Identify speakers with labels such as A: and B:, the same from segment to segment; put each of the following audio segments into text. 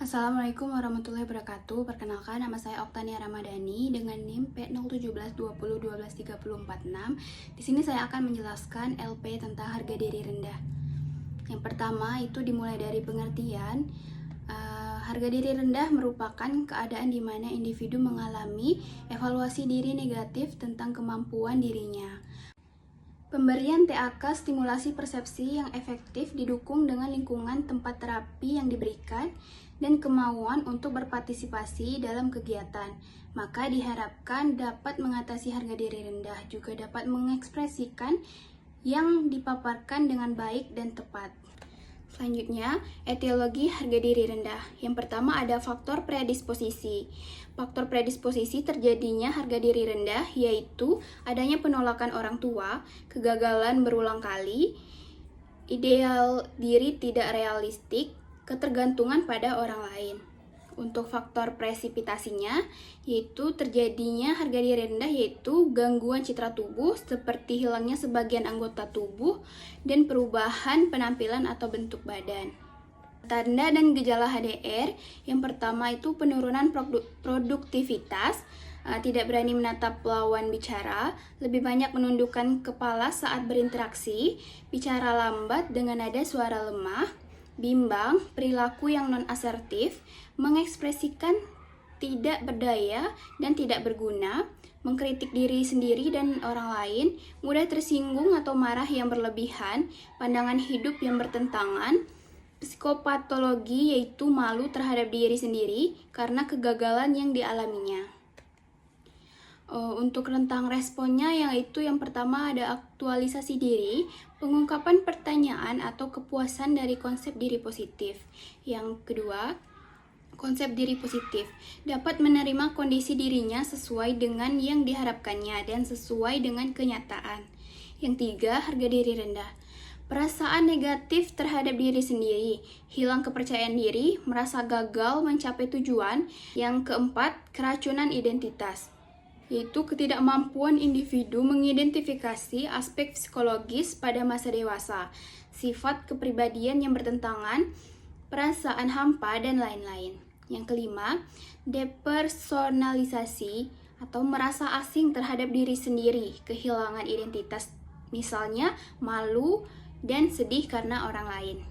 A: Assalamualaikum warahmatullahi wabarakatuh. Perkenalkan, nama saya Oktania Ramadhani dengan NIM P01720123446. Di sini saya akan menjelaskan LP tentang harga diri rendah. Yang pertama itu dimulai dari pengertian. Harga diri rendah merupakan keadaan di mana individu mengalami evaluasi diri negatif tentang kemampuan dirinya. Pemberian TAK stimulasi persepsi yang efektif didukung dengan lingkungan tempat terapi yang diberikan dan kemauan untuk berpartisipasi dalam kegiatan. Maka diharapkan dapat mengatasi harga diri rendah, juga dapat mengekspresikan yang dipaparkan dengan baik dan tepat. Selanjutnya, etiologi harga diri rendah. Yang pertama ada faktor predisposisi. Faktor predisposisi terjadinya harga diri rendah yaitu adanya penolakan orang tua, kegagalan berulang kali, ideal diri tidak realistik, ketergantungan pada orang lain. Untuk faktor presipitasinya, yaitu terjadinya harga diri rendah yaitu gangguan citra tubuh seperti hilangnya sebagian anggota tubuh dan perubahan penampilan atau bentuk badan. Tanda dan gejala HDR, yang pertama itu penurunan produktivitas, tidak berani menatap lawan bicara, lebih banyak menundukkan kepala saat berinteraksi, bicara lambat dengan nada suara lemah, bimbang, perilaku yang non-asertif, mengekspresikan tidak berdaya dan tidak berguna, mengkritik diri sendiri dan orang lain, mudah tersinggung atau marah yang berlebihan, pandangan hidup yang bertentangan, psikopatologi yaitu malu terhadap diri sendiri karena kegagalan yang dialaminya. Untuk rentang responnya yaitu yang pertama ada aktualisasi diri, pengungkapan pertanyaan atau kepuasan dari konsep diri positif. Yang kedua, konsep diri positif dapat menerima kondisi dirinya sesuai dengan yang diharapkannya dan sesuai dengan kenyataan. Yang tiga, harga diri rendah. Perasaan negatif terhadap diri sendiri, hilang kepercayaan diri, merasa gagal mencapai tujuan. Yang keempat, keracunan identitas, yaitu ketidakmampuan individu mengidentifikasi aspek psikologis pada masa dewasa, sifat kepribadian yang bertentangan, perasaan hampa, dan lain-lain. Yang kelima, depersonalisasi atau merasa asing terhadap diri sendiri, kehilangan identitas, misalnya malu dan sedih karena orang lain.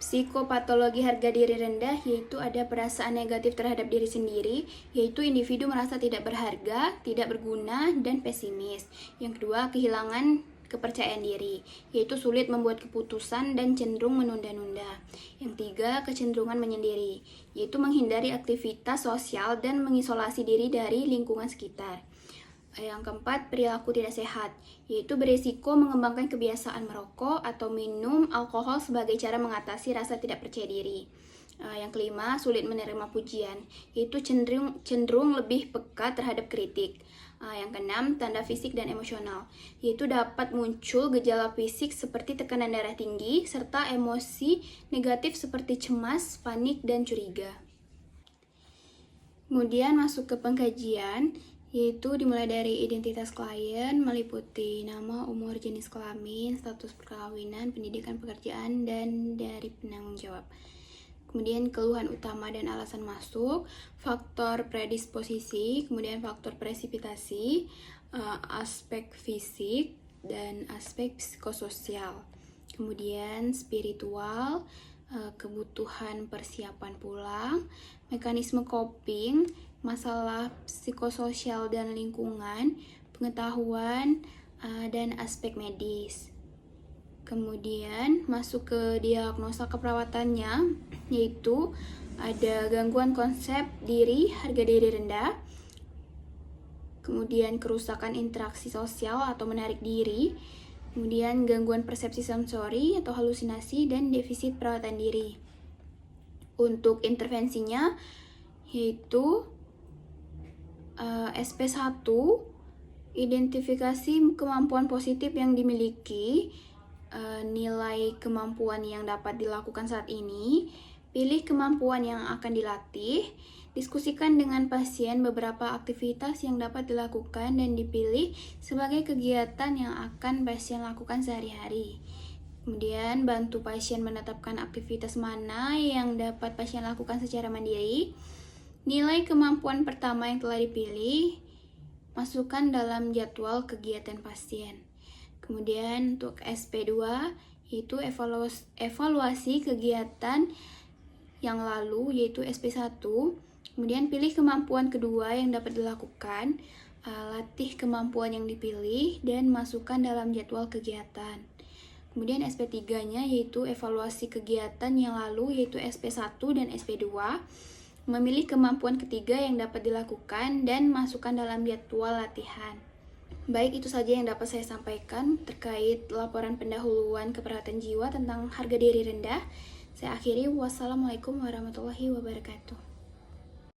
A: Psikopatologi harga diri rendah yaitu ada perasaan negatif terhadap diri sendiri, yaitu individu merasa tidak berharga, tidak berguna, dan pesimis. Yang kedua, kehilangan kepercayaan diri, yaitu sulit membuat keputusan dan cenderung menunda-nunda. Yang tiga, kecenderungan menyendiri, yaitu menghindari aktivitas sosial dan mengisolasi diri dari lingkungan sekitar. Yang keempat, perilaku tidak sehat, yaitu beresiko mengembangkan kebiasaan merokok atau minum alkohol sebagai cara mengatasi rasa tidak percaya diri. Yang kelima, sulit menerima pujian, yaitu cenderung lebih peka terhadap kritik. Yang keenam, tanda fisik dan emosional, yaitu dapat muncul gejala fisik seperti tekanan darah tinggi, serta emosi negatif seperti cemas, panik, dan curiga. Kemudian masuk ke pengkajian, yaitu dimulai dari identitas klien, meliputi nama, umur, jenis kelamin, status perkawinan, pendidikan, pekerjaan, dan dari penanggung jawab. Kemudian keluhan utama dan alasan masuk, faktor predisposisi, kemudian faktor presipitasi, aspek fisik, dan aspek psikososial. Kemudian spiritual, kebutuhan persiapan pulang, mekanisme coping, masalah psikososial dan lingkungan, pengetahuan, dan aspek medis. Kemudian masuk ke diagnosa keperawatannya, yaitu ada gangguan konsep diri, harga diri rendah, kemudian kerusakan interaksi sosial atau menarik diri, kemudian gangguan persepsi sensori atau halusinasi, dan defisit perawatan diri. Untuk intervensinya yaitu SP1, identifikasi kemampuan positif yang dimiliki, nilai kemampuan yang dapat dilakukan saat ini, pilih kemampuan yang akan dilatih, diskusikan dengan pasien beberapa aktivitas yang dapat dilakukan dan dipilih sebagai kegiatan yang akan pasien lakukan sehari-hari. Kemudian bantu pasien menetapkan aktivitas mana yang dapat pasien lakukan secara mandiri. Nilai kemampuan pertama yang telah dipilih, masukkan dalam jadwal kegiatan pasien. Kemudian untuk SP2 yaitu evaluasi kegiatan yang lalu yaitu SP1. Kemudian pilih kemampuan kedua yang dapat dilakukan, latih kemampuan yang dipilih dan masukkan dalam jadwal kegiatan. Kemudian SP3-nya yaitu evaluasi kegiatan yang lalu yaitu SP1 dan SP2. Memilih kemampuan ketiga yang dapat dilakukan dan masukkan dalam jadwal latihan. Baik, itu saja yang dapat saya sampaikan terkait laporan pendahuluan keperawatan jiwa tentang harga diri rendah. Saya akhiri, wassalamualaikum warahmatullahi wabarakatuh.